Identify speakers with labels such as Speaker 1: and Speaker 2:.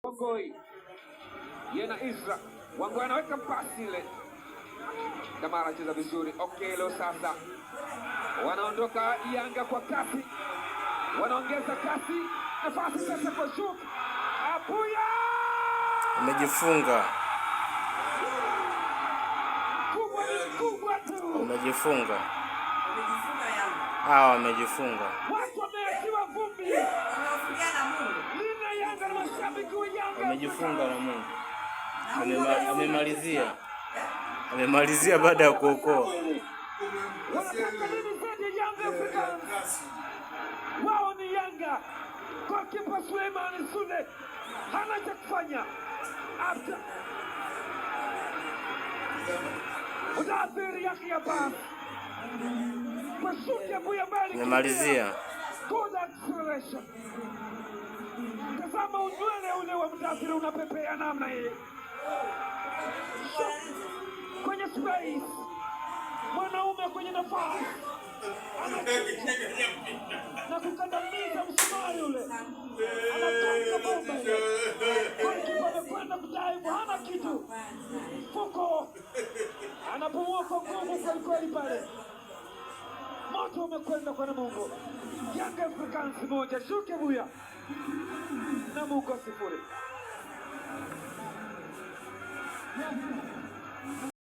Speaker 1: Wangoi yena Isra Wangoi anaweka pasi ile. Kamara anacheza vizuri. Okelo sasa wanaondoka Yanga kwa kasi, wanaongeza kasi. Nafasi sasa kwa Shuk Abuya
Speaker 2: amejifunga,
Speaker 1: kubwa tu
Speaker 2: amejifunga. Hawa wamejifunga.
Speaker 1: Watu wameachiwa vumbi. Lina Yanga na mashabiki wa Yanga
Speaker 2: Wamejifunga na Mungu. Amemalizia baada ya kuokoa.
Speaker 1: Wanataka nini zaidi Yanga Africans? Wao ni Yanga. Kwa kipa Suleiman Sule hana cha kufanya. Udadhiri yake ya basi. Mashuki ya Buya Bali.
Speaker 2: Amemalizia.
Speaker 1: Good acceleration. Tazama unywele ule wa Mdadhiri unapepea namna hii. Kwenye space. Mwanaume kwenye nafasi. Na kukandamiza msumari ule. Anatoka bomba ile. Kwa kipa amekwenda kudaivu, hana kitu. Fuko. Anapumua kwa nguvu kwa kweli pale. Moto umekwenda kwa Namungo. Yanga Africans 1, Shuke Buya Namungo 0.